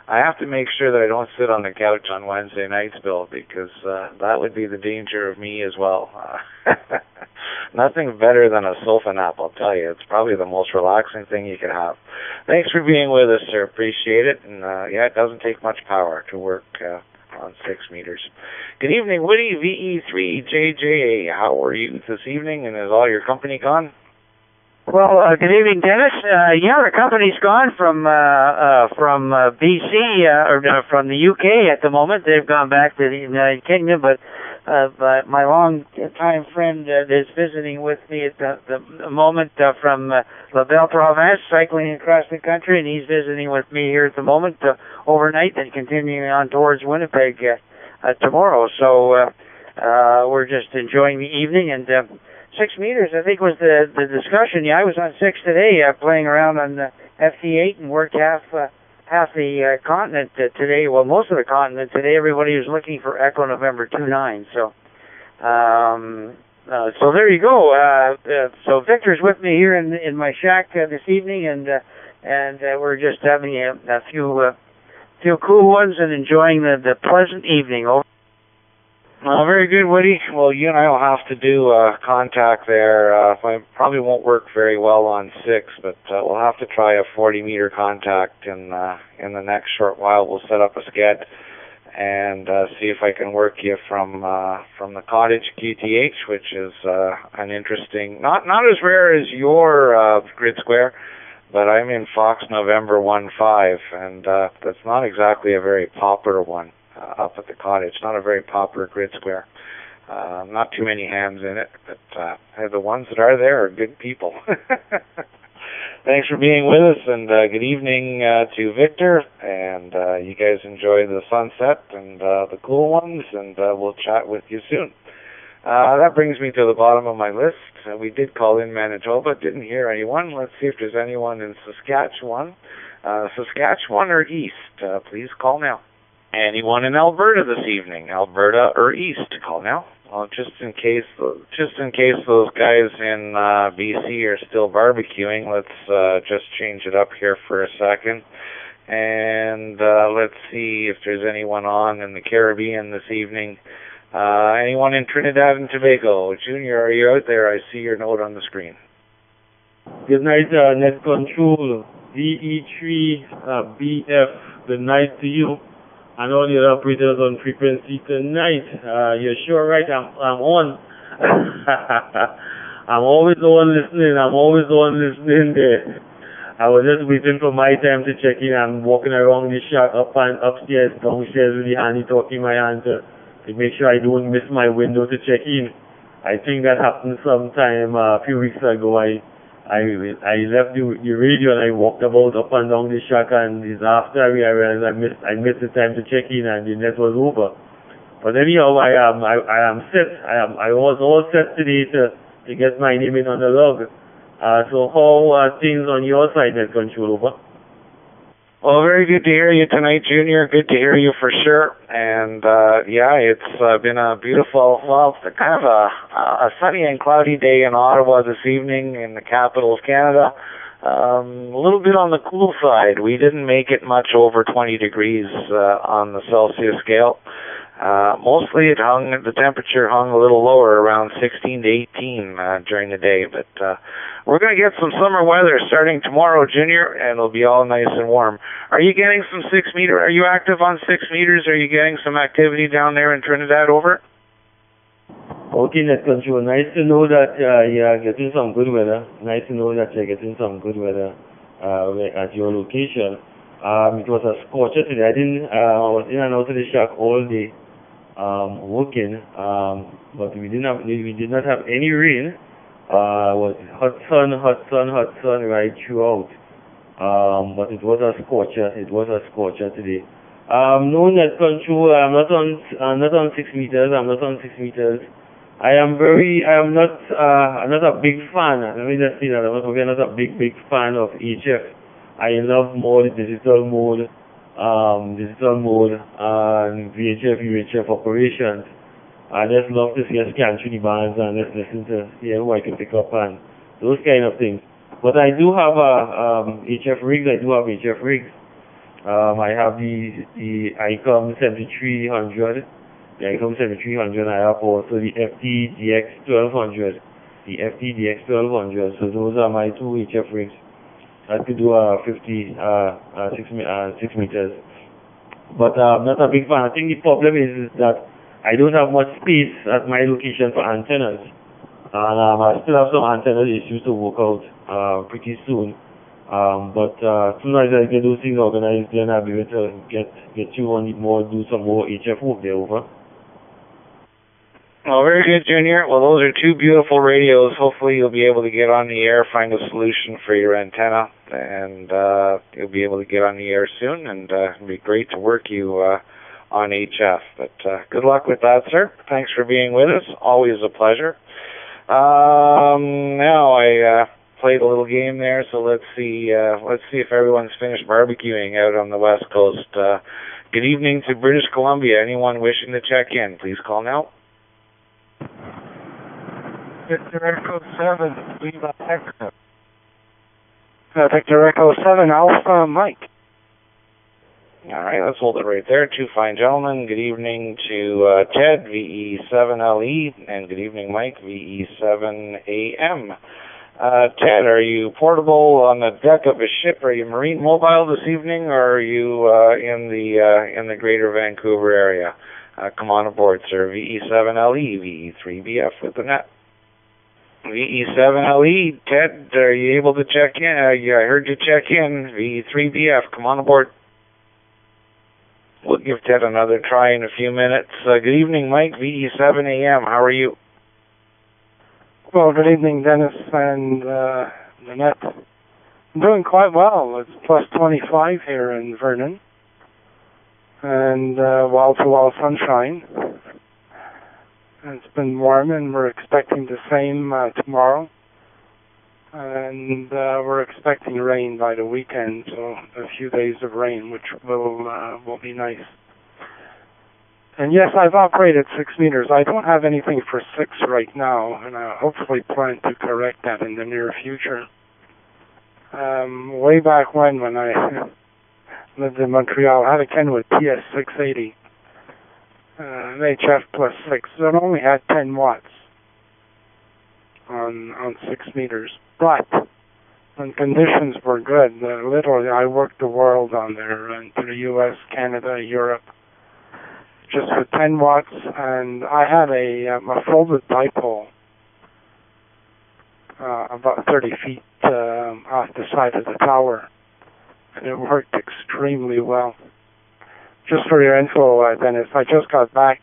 I have to make sure that I don't sit on the couch on Wednesday nights, Bill, because that would be the danger of me as well. Nothing better than a sofa nap, I'll tell you. It's probably the most relaxing thing you could have. Thanks for being with us, sir. Appreciate it. And yeah, it doesn't take much power to work on 6 meters. Good evening, Woody, VE3JJ. How are you this evening, and is all your company gone? Well, good evening, Dennis. Yeah, the company's gone from BC, or from the UK at the moment. They've gone back to the United Kingdom, but my long-time friend is visiting with me at the moment from La Belle Province, cycling across the country, and he's visiting with me here at the moment overnight and continuing on towards Winnipeg tomorrow. So we're just enjoying the evening, and 6 meters, I think, was the discussion. Yeah, I was on 6 today, playing around on the FT8 and worked half the continent today. Well, most of the continent today. Everybody was looking for Echo November 29. So there you go. So Victor's with me here in my shack this evening, and we're just having a few cool ones and enjoying the pleasant evening. Very good, Woody. Well, you and I will have to do contact there. I probably won't work very well on 6, but we'll have to try a 40-meter contact in the next short while. We'll set up a sked and see if I can work you from the Cottage QTH, which is an interesting, not as rare as your grid square, but I'm in Fox November 15, and that's not exactly a very popular one. Up at the Cottage, not a very popular grid square. Not too many hams in it, but the ones that are there are good people. Thanks for being with us, and good evening to Victor, and you guys enjoy the sunset and the cool ones, and we'll chat with you soon. That brings me to the bottom of my list. We did call in Manitoba, didn't hear anyone. Let's see if there's anyone in Saskatchewan. Saskatchewan or East, please call now. Anyone in Alberta this evening? Alberta or East? Call now. Well, just in case those guys in BC are still barbecuing, let's just change it up here for a second, and let's see if there's anyone on in the Caribbean this evening. Anyone in Trinidad and Tobago? Junior, are you out there? I see your note on the screen. Good night, Net Control, VE3BF. Good night to you. and all the other operators on frequency tonight. You're sure right, I'm on. I'm always on listening there. I was just waiting for my time to check in. I'm walking around the shack up and upstairs, downstairs with the handy talking my hand to make sure I don't miss my window to check in. I think that happened sometime a few weeks ago. I left the radio and I walked about up and down the shack, and it's after I realized I missed the time to check in and the net was over. But anyhow, I am set. I was all set today to get my name in on the log. So how are things on your side, net control, over? Well, very good to hear you tonight, Junior. Good to hear you for sure. And yeah, it's been a beautiful, well, it's kind of a sunny and cloudy day in Ottawa this evening in the capital of Canada. A little bit on the cool side. We didn't make it much over 20 degrees on the Celsius scale. Mostly the temperature hung a little lower, around 16 to 18 during the day. But we're going to get some summer weather starting tomorrow, Junior, and it'll be all nice and warm. Are you getting some 6 meter? Are you active on 6 meters? Are you getting some activity down there in Trinidad, over? Okay, net control. Nice to know that you're getting some good weather. Nice to know that you're getting some good weather at your location. It was a scorcher today. I was in and out of the shack all day. Working, but we did not have any rain. It was hot sun right throughout. But it was a scorcher today. No net control. I'm not on 6 meters. I'm not a big fan. Let me just say that I'm not a big fan of HF. I love more the digital mode and VHF, UHF operations. I just love to see a scan through the bands and just listen to who I can pick up and those kind of things. But I do have HF rigs. I have the ICOM 7300. The ICOM 7300. I have also the FTDX 1200. So those are my two HF rigs. I could do 6 meters. But I'm not a big fan. I think the problem is that I don't have much space at my location for antennas. And I still have some antenna issues to work out pretty soon. But as soon as I get those things organized, then I'll be able to get you on it more, do some more HF work there, over. Well, very good, Junior. Well, those are two beautiful radios. Hopefully you'll be able to get on the air, find a solution for your antenna, and you'll be able to get on the air soon, and it'll be great to work you on HF. But good luck with that, sir. Thanks for being with us. Always a pleasure. Now I played a little game there, so let's see if everyone's finished barbecuing out on the West Coast. Good evening to British Columbia. Anyone wishing to check in, please call now. Victor Echo 7, Lima, Texas. Victor Echo 7, Alpha, Mike. All right, let's hold it right there. Two fine gentlemen. Good evening to Ted, VE7LE, and good evening, Mike, VE7AM. Ted, are you portable on the deck of a ship? Are you marine mobile this evening, or are you in the greater Vancouver area? Come on aboard, sir. VE7LE, VE3BF with the net. VE7LE, Ted, are you able to check in? I heard you check in. VE3BF, come on aboard. We'll give Ted another try in a few minutes. Good evening, Mike, VE7AM. How are you? Well, good evening, Dennis and Nanette. I'm doing quite well. It's plus 25 here in Vernon. And wall-to-wall sunshine. And it's been warm, and we're expecting the same tomorrow. And we're expecting rain by the weekend, so a few days of rain, which will be nice. And yes, I've operated 6 meters. I don't have anything for 6 right now, and I hopefully plan to correct that in the near future. Way back when I lived in Montreal, I had a Kenwood PS680, an HF plus 6. It only had 10 watts on 6 meters. But when conditions were good, literally I worked the world on there, into the US, Canada, Europe, just for 10 watts, and I had a folded dipole about 30 feet off the side of the tower, and it worked extremely well. Just for your info, Dennis, I just got back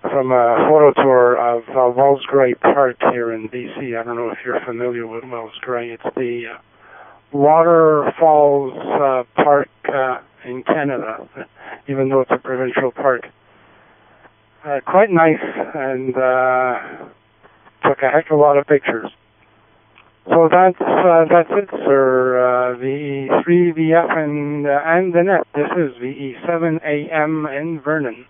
from a photo tour of Wells Gray Park here in BC. I don't know if you're familiar with Wells Gray. It's the Waterfalls Park in Canada, even though it's a provincial park. Quite nice, and took a heck of a lot of pictures. So that's it, sir. VE3, VF, and the net. This is VE7AM in Vernon.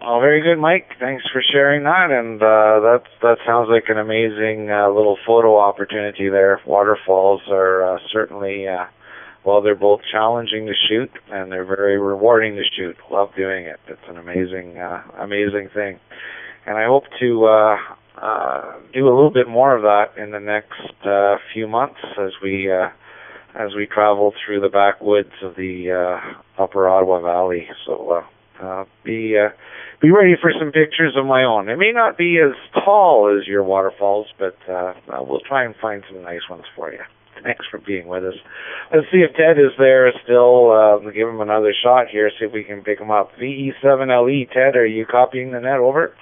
Oh, very good, Mike. Thanks for sharing that, and that sounds like an amazing little photo opportunity there. Waterfalls are certainly, well, they're both challenging to shoot, and they're very rewarding to shoot. Love doing it. It's an amazing thing. And I hope to do a little bit more of that in the next few months as we travel through the backwoods of the Upper Ottawa Valley. So be ready for some pictures of my own. It may not be as tall as your waterfalls, but we'll try and find some nice ones for you. Thanks for being with us. Let's see if Ted is there still. We'll give him another shot here, see if we can pick him up. VE7LE, Ted, are you copying the net? Over.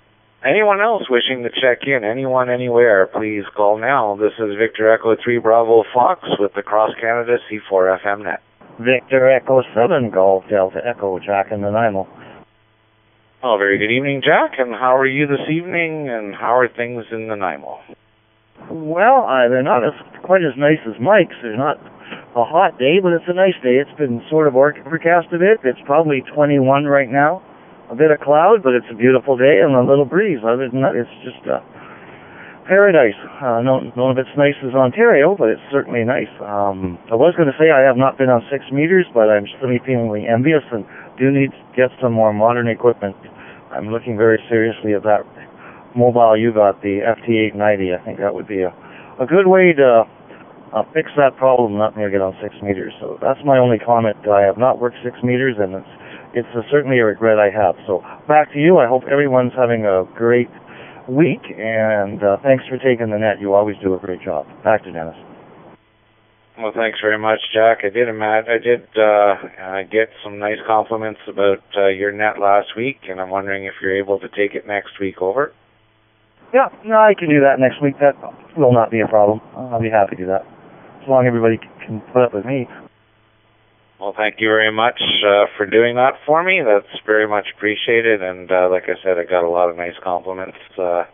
Anyone else wishing to check in, anyone, anywhere, please call now. This is Victor Echo 3 Bravo Fox with the Cross Canada C4FM net. Victor Echo 7 Golf Delta Echo, Jack in Nanaimo. Oh, very good evening, Jack, and how are you this evening, and how are things in Nanaimo? Well, they're not quite as nice as Mike's. There's not a hot day, but it's a nice day. It's been sort of overcast a bit. It's probably 21 right now. A bit of cloud, but it's a beautiful day and a little breeze. Other than that, it's just paradise. None of it's nice as Ontario, but it's certainly nice. I was going to say I have not been on 6 meters, but I'm semi-feelingly envious and do need to get some more modern equipment. I'm looking very seriously at that mobile you got, the FT890. I think that would be a good way to fix that problem, not me get on 6 meters. So that's my only comment. I have not worked 6 meters, and it's certainly a regret I have. So back to you. I hope everyone's having a great week, and thanks for taking the net. You always do a great job. Back to Dennis. Well, thanks very much, Jack. I did get some nice compliments about your net last week, and I'm wondering if you're able to take it next week. Over. Yeah, no, I can do that next week. That will not be a problem. I'll be happy to do that, as long as everybody can put up with me. Well, thank you very much for doing that for me. That's very much appreciated, and like I said, I got a lot of nice compliments. I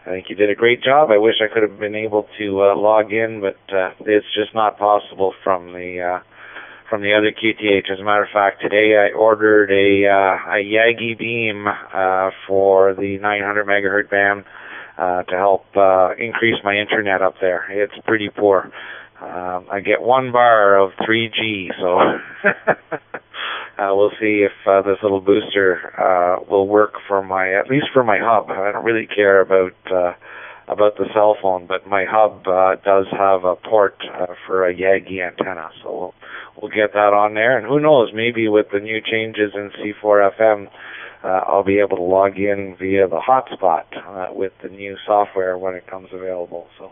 think you did a great job. I wish I could have been able to log in, but it's just not possible from the other QTH. As a matter of fact, today I ordered a Yagi beam for the 900 megahertz band to help increase my internet up there. It's pretty poor. I get 1 bar of 3G, so we'll see if this little booster will work for at least for my hub. I don't really care about the cell phone, but my hub does have a port for a Yagi antenna, so we'll get that on there. And who knows, maybe with the new changes in C4FM, I'll be able to log in via the hotspot with the new software when it comes available. So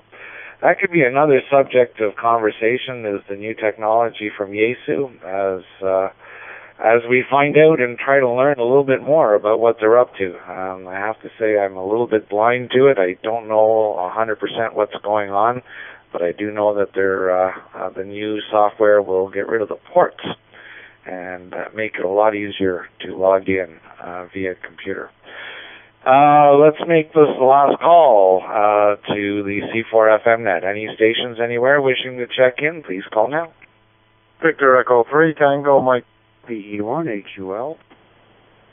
that could be another subject of conversation, is the new technology from Yaesu, as we find out and try to learn a little bit more about what they're up to. I have to say I'm a little bit blind to it. I don't know 100% what's going on, but I do know that the new software will get rid of the ports and make it a lot easier to log in via computer. Let's make this the last call to the C4FM net. Any stations anywhere wishing to check in, please call now. Victor Echo 3 Tango Mike VE1 HUL.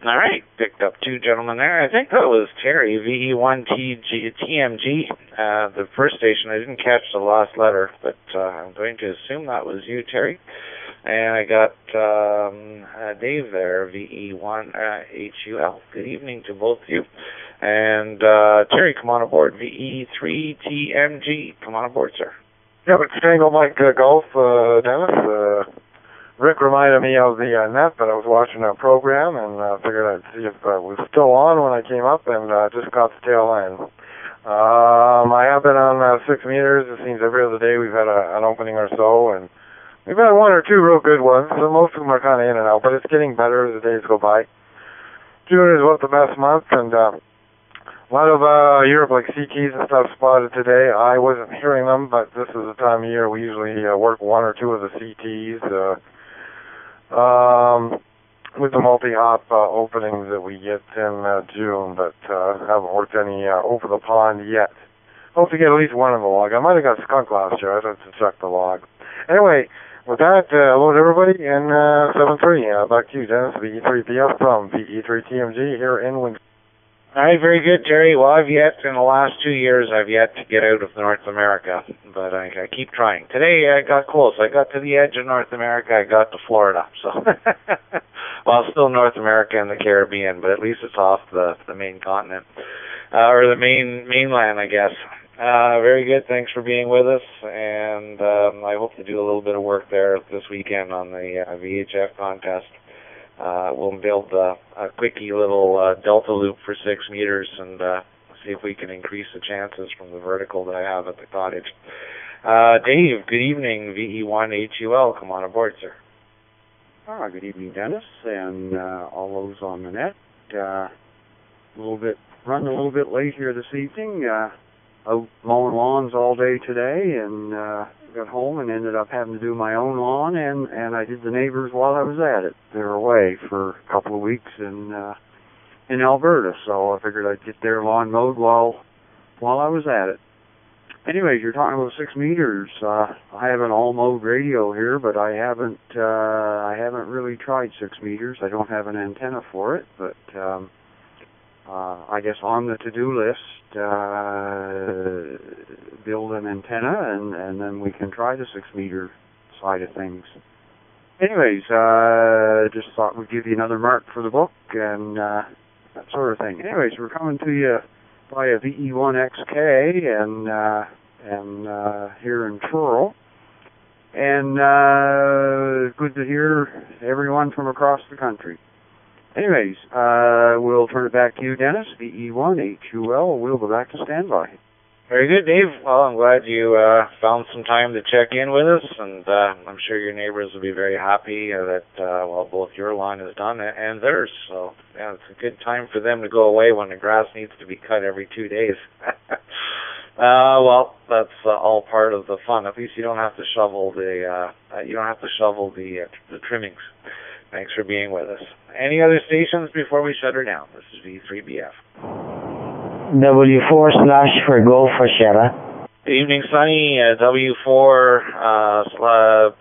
All right, picked up 2 gentlemen there. I think that was Terry, VE1 TMG. The first station, I didn't catch the last letter, but I'm going to assume that was you, Terry. And I got Dave there, VE1 HUL. Good evening to both of you. And Terry, come on aboard, VE3 TMG. Come on aboard, sir. Yeah, it's Tango Mike Golf, Dennis. Rick reminded me of the net, but I was watching a program and figured I'd see if it was still on when I came up, and just caught the tail end. I have been on 6 meters. It seems every other day we've had an opening or so, and we've had one or two real good ones. So most of them are kind of in and out, but it's getting better as the days go by. June is about the best month, and a lot of Europe, like CTs and stuff, spotted today. I wasn't hearing them, but this is the time of year we usually work one or two of the CTs with the multi-hop openings that we get in June, but haven't worked any over the pond yet. Hope to get at least one in the log. I might have got skunk last year. I'd have to check the log. Anyway, with that, hello to everybody, and 7-3. Back to you, Dennis, VE3PF from VE3TMG here in Windsor. All right, very good, Terry. Well, in the last 2 years, I've yet to get out of North America, but I keep trying. Today, I got close. I got to the edge of North America. I got to Florida, so well, still North America and the Caribbean, but at least it's off the main continent, or the mainland, I guess. Very good. Thanks for being with us, and I hope to do a little bit of work there this weekend on the VHF contest. We'll build a quickie little delta loop for 6 meters and see if we can increase the chances from the vertical that I have at the cottage. Dave, good evening, VE1HUL. Come on aboard, sir. Good evening, Dennis, and all those on the net. Running a little bit late here this evening. Out mowing lawns all day today, and got home and ended up having to do my own lawn, and I did the neighbors while I was at it. They were away for a couple of weeks in Alberta, so I figured I'd get their lawn mowed while I was at it. Anyways, you're talking about 6 meters. I have an all-mowed radio here, but I haven't really tried 6 meters. I don't have an antenna for it, but I guess on the to-do list, build an antenna, and then we can try the 6 meter side of things. Anyways, just thought we'd give you another mark for the book and that sort of thing. Anyways, we're coming to you via VE1XK and here in Truro. And good to hear everyone from across the country. Anyways, we'll turn it back to you, Dennis, VE1HUL. We'll go back to standby. Very good, Dave. Well, I'm glad you found some time to check in with us, and I'm sure your neighbors will be very happy that, both your lawn is done and theirs. So, yeah, it's a good time for them to go away when the grass needs to be cut every 2 days. That's all part of the fun. At least you don't have to shovel the trimmings. Thanks for being with us. Any other stations before we shut her down? This is V3BF. W4 / for Golf for Sierra. Good evening, Sunny. W4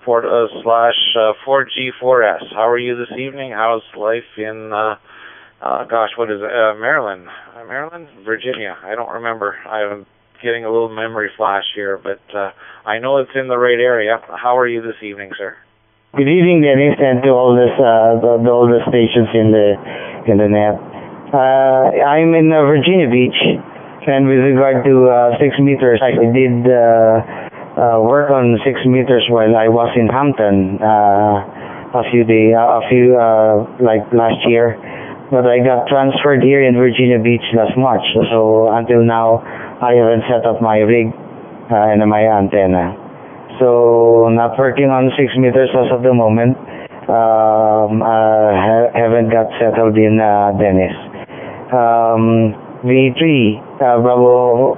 /4G4S. How are you this evening? How's life in, what is it? Maryland? Virginia? I don't remember. I'm getting a little memory flash here, but I know it's in the right area. How are you this evening, sir? Good evening, Denis, and to all the stations in the net. I'm in Virginia Beach, and with regard to 6 meters, I did work on 6 meters while I was in Hampton last year. But I got transferred here in Virginia Beach last March, so until now I haven't set up my rig and my antenna. So not working on 6 meters as of the moment. Haven't got settled in Denis. V3 Bravo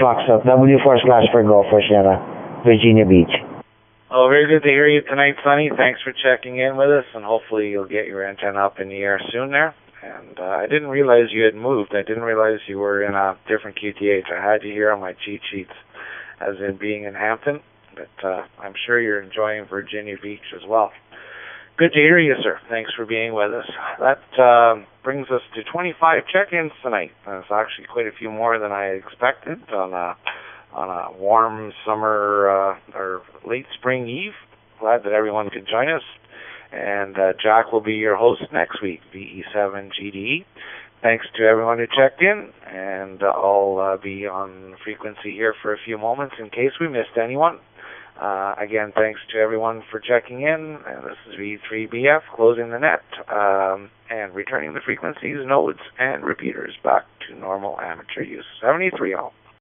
Foxtrot W4 / for Golf for Sierra, Virginia Beach. Oh, very good to hear you tonight, Sonny. Thanks for checking in with us, and hopefully you'll get your antenna up in the air soon there. And I didn't realize you had moved. I didn't realize you were in a different QTH. I had you here on my cheat sheets as in being in Hampton, but I'm sure you're enjoying Virginia Beach as well. Good to hear you, sir. Thanks for being with us. That brings us to 25 check-ins tonight. It's actually quite a few more than I expected on a warm summer or late spring eve. Glad that everyone could join us. And Jack will be your host next week, VE7GDE. Thanks to everyone who checked in, and I'll be on frequency here for a few moments in case we missed anyone. Again, thanks to everyone for checking in. And this is V3BF closing the net and returning the frequencies, nodes, and repeaters back to normal amateur use. 73 all.